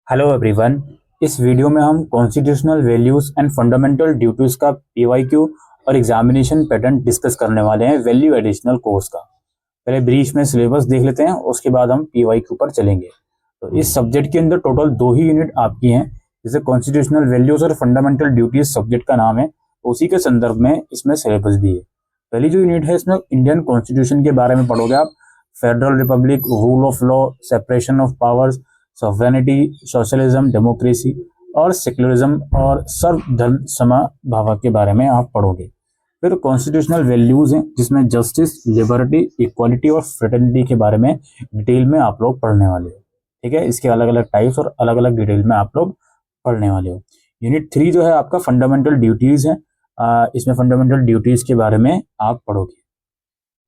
Hello everyone. इस video में हम constitutional values and fundamental duties का पीवाईक्यू और एग्जामिनेशन पैटर्न डिस्कस करने वाले हैं वैल्यू एडिशनल कोर्स का। पहले ब्रीफ में सिलेबस देख लेते हैं, उसके बाद हम पीवाईक्यू पर चलेंगे। तो इस सब्जेक्ट के अंदर टोटल 2 ही यूनिट आपकी हैं, जैसे कॉन्स्टिट्यूशनल वैल्यूज और फंडामेंटल ड्यूटीज सब्जेक्ट का नाम है, उसी के संदर्भ में इसमें सिलेबस भी है। पहली जो यूनिट है इसमें इंडियन कॉन्स्टिट्यूशन के बारे में पढ़ोगे आप। Federal Republic, rule of law, separation of powers, sovereignty, socialism, democracy और सेक्युलरिज्म और सर्वधर्म समभाव के बारे में आप पढ़ोगे। फिर कॉन्स्टिट्यूशनल वैल्यूज हैं, जिसमें जस्टिस, लिबर्टी, इक्वालिटी और फ्रेटर्निटी के बारे में डिटेल में आप लोग पढ़ने वाले हो। ठीक है, इसके अलग अलग टाइप्स और अलग अलग डिटेल में आप लोग पढ़ने वाले हो। यूनिट 3 जो है आपका फंडामेंटल ड्यूटीज है। इसमें फंडामेंटल ड्यूटीज के बारे में आप पढ़ोगे।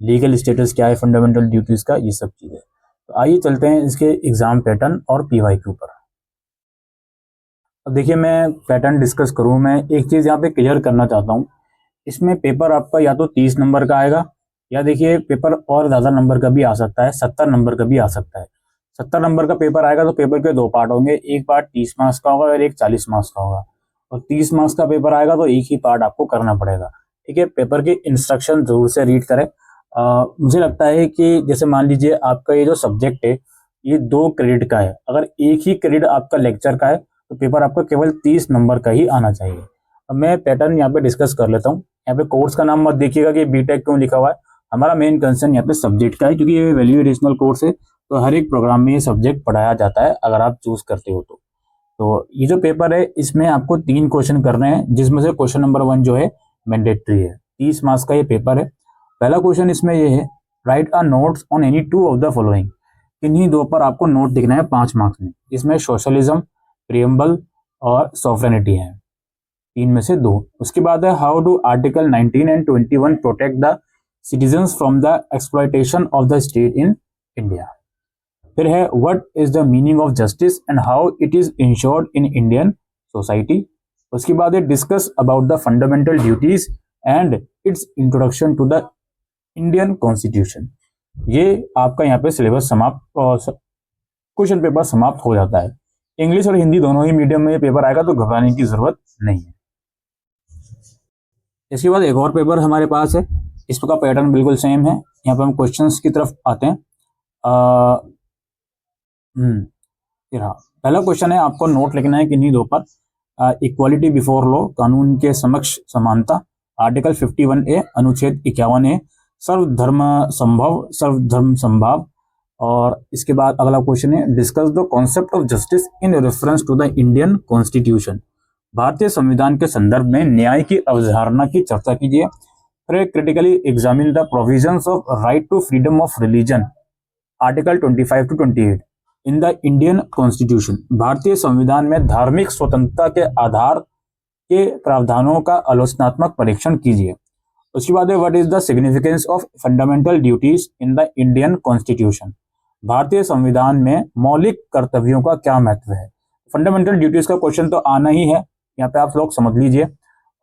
लीगल स्टेटस क्या है फंडामेंटल ड्यूटीज का, ये सब चीजें। तो आइए चलते हैं इसके एग्जाम पैटर्न और पीवाईक्यू पर। अब देखिए, मैं पैटर्न डिस्कस करूं, मैं एक चीज यहाँ पे क्लियर करना चाहता हूँ। इसमें पेपर आपका या तो 30 नंबर का आएगा, या देखिए पेपर और ज्यादा नंबर का भी आ सकता है, 70 नंबर का भी आ सकता है। 70 नंबर का पेपर आएगा तो पेपर के 2 पार्ट होंगे, एक पार्ट 30 मार्क्स का होगा और एक 40 मार्क्स का होगा। और 30 मार्क्स का पेपर आएगा तो एक ही पार्ट आपको करना पड़ेगा। ठीक है, पेपर के इंस्ट्रक्शन जरूर से रीड करें। मुझे लगता है कि जैसे मान लीजिए आपका ये जो सब्जेक्ट है ये 2 क्रेडिट का है, अगर एक ही क्रेडिट आपका लेक्चर का है तो पेपर आपका केवल 30 नंबर का ही आना चाहिए। अब मैं पैटर्न यहाँ पे डिस्कस कर लेता हूँ। यहाँ पे कोर्स का नाम मत देखिएगा कि बीटेक क्यों लिखा हुआ है, हमारा मेन कंसर्न यहाँ पे सब्जेक्ट का है, क्योंकि ये वैल्यू एडिशनल कोर्स है तो हर एक प्रोग्राम में ये सब्जेक्ट पढ़ाया जाता है अगर आप चूज करते हो तो ये जो पेपर है इसमें आपको 3 क्वेश्चन करने हैं, जिसमें से क्वेश्चन नंबर 1 जो है मैंडेटरी है। 30 मार्क्स का ये पेपर है। पहला क्वेश्चन इसमें ये है, right a notes on any 2 of the following. किन्हीं 2 पर आपको नोट लिखना है 5 मार्क्स में। इसमें सोशलिज्म, प्रियम्बल और सॉवरेनिटी है, 3 में से 2। उसके बाद है, how do article 19 and 21 protect the citizens from the exploitation of the state in India. फिर है, what is the meaning of justice and how it is ensured in Indian society. उसके बाद है, discuss about the fundamental duties and its introduction to the Indian constitution. ये आपका यहाँ पे syllabus समाप्त, क्वेश्चन पेपर समाप्त हो जाता है। इंग्लिश और हिंदी दोनों ही मीडियम में ये पेपर आएगा तो घबराने की जरूरत नहीं है। इसके बाद एक और पेपर हमारे पास है, इसका पैटर्न बिल्कुल सेम है। यहाँ पे हम क्वेश्चंस की तरफ आते हैं। फिर हाँ, पहला क्वेश्चन है, आपको नोट लिखना है किन्हीं 2 पर। इक्वालिटी बिफोर लॉ, कानून के समक्ष समानता, आर्टिकल 51A, अनुच्छेद 51A, सर्वधर्म संभाव। और इसके बाद अगला क्वेश्चन है, discuss the concept of justice in reference to the Indian constitution. भारतीय संविधान के संदर्भ में न्याय की अवधारणा की चर्चा कीजिए। फिर critically examine the provisions of right to freedom of religion, article 25 to 28 in the Indian constitution. भारतीय संविधान में धार्मिक स्वतंत्रता के आधार के प्रावधानों का आलोचनात्मक परीक्षण कीजिए। उसके बाद है, what is the significance of fundamental duties in the Indian constitution. भारतीय संविधान में मौलिक कर्तव्यों का क्या महत्व है। फंडामेंटल ड्यूटीज का क्वेश्चन तो आना ही है, यहाँ पे आप लोग समझ लीजिए।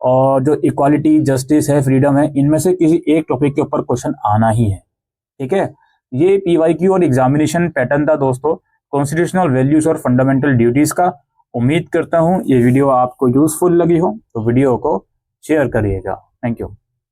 और जो इक्वालिटी, जस्टिस है, फ्रीडम है, इनमें से किसी एक टॉपिक के ऊपर क्वेश्चन आना ही है। ठीक है, ये पीवाईक्यू और एग्जामिनेशन पैटर्न था दोस्तों, कॉन्स्टिट्यूशनल वैल्यूज और फंडामेंटल ड्यूटीज का। उम्मीद करता हूं ये वीडियो आपको यूजफुल लगी हो, तो वीडियो को शेयर करिएगा। Thank you.